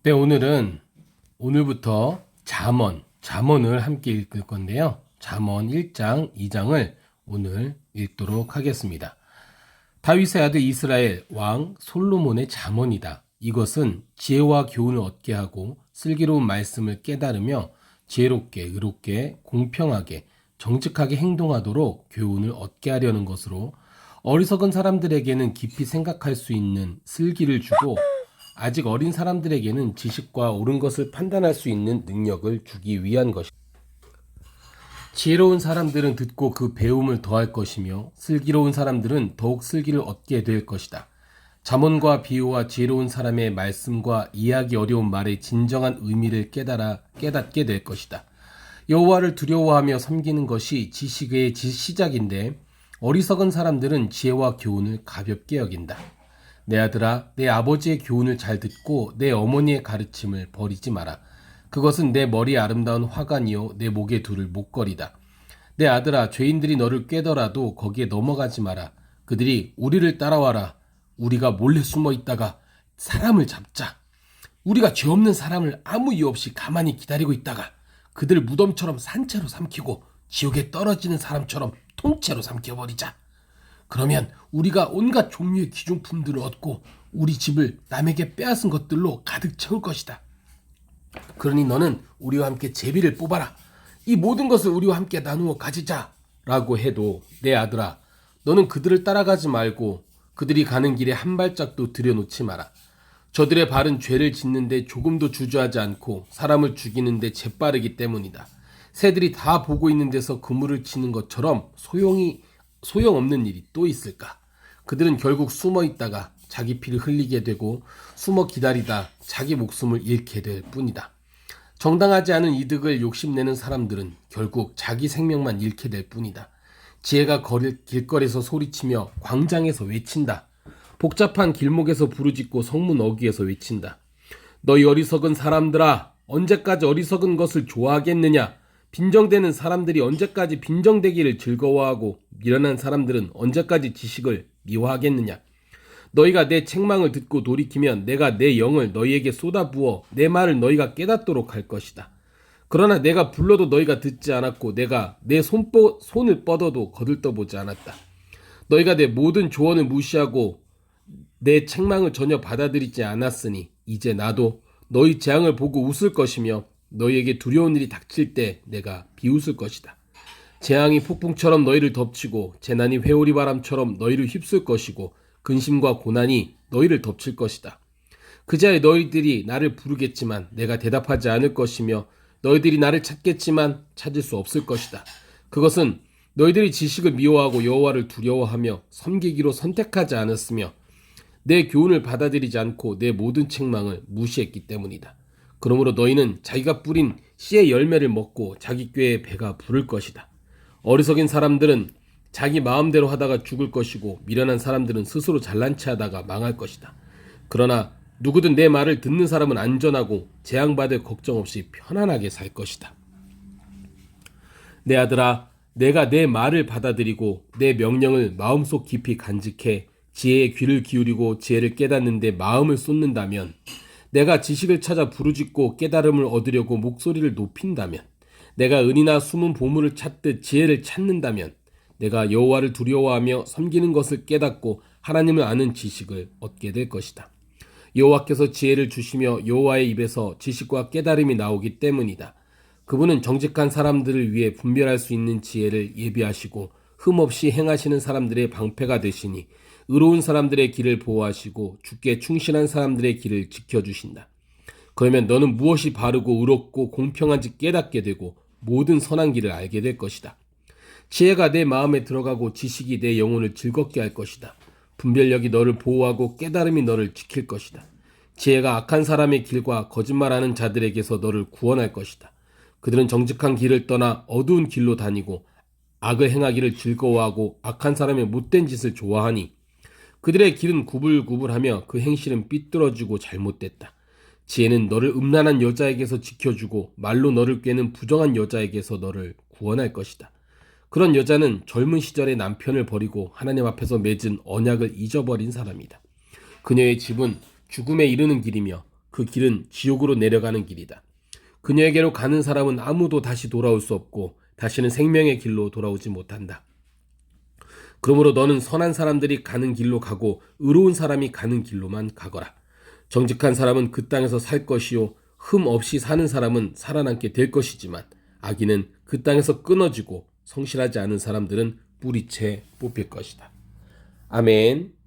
네, 오늘부터 잠언을 함께 읽을 건데요. 잠언 1장, 2장을 오늘 읽도록 하겠습니다. 다윗의 아들 이스라엘 왕 솔로몬의 잠언이다. 이것은 지혜와 교훈을 얻게 하고 슬기로운 말씀을 깨달으며 지혜롭게, 의롭게, 공평하게, 정직하게 행동하도록 교훈을 얻게 하려는 것으로 어리석은 사람들에게는 깊이 생각할 수 있는 슬기를 주고 아직 어린 사람들에게는 지식과 옳은 것을 판단할 수 있는 능력을 주기 위한 것이다. 지혜로운 사람들은 듣고 그 배움을 더할 것이며 슬기로운 사람들은 더욱 슬기를 얻게 될 것이다. 잠언과 비유와 지혜로운 사람의 말씀과 이해하기 어려운 말의 진정한 의미를 깨닫게 될 것이다. 여호와를 두려워하며 섬기는 것이 지식의 시작인데 어리석은 사람들은 지혜와 교훈을 가볍게 여긴다. 내 아들아, 내 아버지의 교훈을 잘 듣고 내 어머니의 가르침을 버리지 마라. 그것은 내 머리에 아름다운 화관이요 내 목에 두를 목걸이다. 내 아들아, 죄인들이 너를 꾀더라도 거기에 넘어가지 마라. 그들이 우리를 따라와라. 우리가 몰래 숨어 있다가 사람을 잡자. 우리가 죄 없는 사람을 아무 이유 없이 가만히 기다리고 있다가 그들 무덤처럼 산채로 삼키고 지옥에 떨어지는 사람처럼 통째로 삼켜버리자. 그러면 우리가 온갖 종류의 귀중품들을 얻고 우리 집을 남에게 빼앗은 것들로 가득 채울 것이다. 그러니 너는 우리와 함께 제비를 뽑아라. 이 모든 것을 우리와 함께 나누어 가지자. 라고 해도 내 아들아, 너는 그들을 따라가지 말고 그들이 가는 길에 한 발짝도 들여놓지 마라. 저들의 발은 죄를 짓는데 조금도 주저하지 않고 사람을 죽이는데 재빠르기 때문이다. 새들이 다 보고 있는 데서 그물을 치는 것처럼 소용없는 일이 또 있을까? 그들은 결국 숨어 있다가 자기 피를 흘리게 되고 숨어 기다리다 자기 목숨을 잃게 될 뿐이다. 정당하지 않은 이득을 욕심내는 사람들은 결국 자기 생명만 잃게 될 뿐이다. 지혜가 길거리에서 소리치며 광장에서 외친다. 복잡한 길목에서 부르짖고 성문 어귀에서 외친다. 너희 어리석은 사람들아, 언제까지 어리석은 것을 좋아하겠느냐? 빈정대는 사람들이 언제까지 빈정대기를 즐거워하고 미련한 사람들은 언제까지 지식을 미워하겠느냐. 너희가 내 책망을 듣고 돌이키면 내가 내 영을 너희에게 쏟아부어 내 말을 너희가 깨닫도록 할 것이다. 그러나 내가 불러도 너희가 듣지 않았고 내가 내 손을 뻗어도 거들떠보지 않았다. 너희가 내 모든 조언을 무시하고 내 책망을 전혀 받아들이지 않았으니 이제 나도 너희 재앙을 보고 웃을 것이며 너희에게 두려운 일이 닥칠 때 내가 비웃을 것이다. 재앙이 폭풍처럼 너희를 덮치고 재난이 회오리 바람처럼 너희를 휩쓸 것이고 근심과 고난이 너희를 덮칠 것이다. 그자에 너희들이 나를 부르겠지만 내가 대답하지 않을 것이며 너희들이 나를 찾겠지만 찾을 수 없을 것이다. 그것은 너희들이 지식을 미워하고 여호와를 두려워하며 섬기기로 선택하지 않았으며 내 교훈을 받아들이지 않고 내 모든 책망을 무시했기 때문이다. 그러므로 너희는 자기가 뿌린 씨의 열매를 먹고 자기 꾀에 배가 부를 것이다. 어리석인 사람들은 자기 마음대로 하다가 죽을 것이고 미련한 사람들은 스스로 잘난 체 하다가 망할 것이다. 그러나 누구든 내 말을 듣는 사람은 안전하고 재앙받을 걱정 없이 편안하게 살 것이다. 내 아들아, 내가 내 말을 받아들이고 내 명령을 마음속 깊이 간직해 지혜의 귀를 기울이고 지혜를 깨닫는데 마음을 쏟는다면 내가 지식을 찾아 부르짖고 깨달음을 얻으려고 목소리를 높인다면 내가 은이나 숨은 보물을 찾듯 지혜를 찾는다면 내가 여호와를 두려워하며 섬기는 것을 깨닫고 하나님을 아는 지식을 얻게 될 것이다. 여호와께서 지혜를 주시며 여호와의 입에서 지식과 깨달음이 나오기 때문이다. 그분은 정직한 사람들을 위해 분별할 수 있는 지혜를 예비하시고 흠없이 행하시는 사람들의 방패가 되시니 의로운 사람들의 길을 보호하시고 주께 충실한 사람들의 길을 지켜주신다. 그러면 너는 무엇이 바르고 의롭고 공평한지 깨닫게 되고 모든 선한 길을 알게 될 것이다. 지혜가 내 마음에 들어가고 지식이 내 영혼을 즐겁게 할 것이다. 분별력이 너를 보호하고 깨달음이 너를 지킬 것이다. 지혜가 악한 사람의 길과 거짓말하는 자들에게서 너를 구원할 것이다. 그들은 정직한 길을 떠나 어두운 길로 다니고 악을 행하기를 즐거워하고 악한 사람의 못된 짓을 좋아하니 그들의 길은 구불구불하며 그 행실은 삐뚤어지고 잘못됐다. 지혜는 너를 음란한 여자에게서 지켜주고 말로 너를 꿰는 부정한 여자에게서 너를 구원할 것이다. 그런 여자는 젊은 시절에 남편을 버리고 하나님 앞에서 맺은 언약을 잊어버린 사람이다. 그녀의 집은 죽음에 이르는 길이며 그 길은 지옥으로 내려가는 길이다. 그녀에게로 가는 사람은 아무도 다시 돌아올 수 없고 다시는 생명의 길로 돌아오지 못한다. 그러므로 너는 선한 사람들이 가는 길로 가고 의로운 사람이 가는 길로만 가거라. 정직한 사람은 그 땅에서 살 것이요 흠 없이 사는 사람은 살아남게 될 것이지만 악인은 그 땅에서 끊어지고 성실하지 않은 사람들은 뿌리채 뽑힐 것이다. 아멘.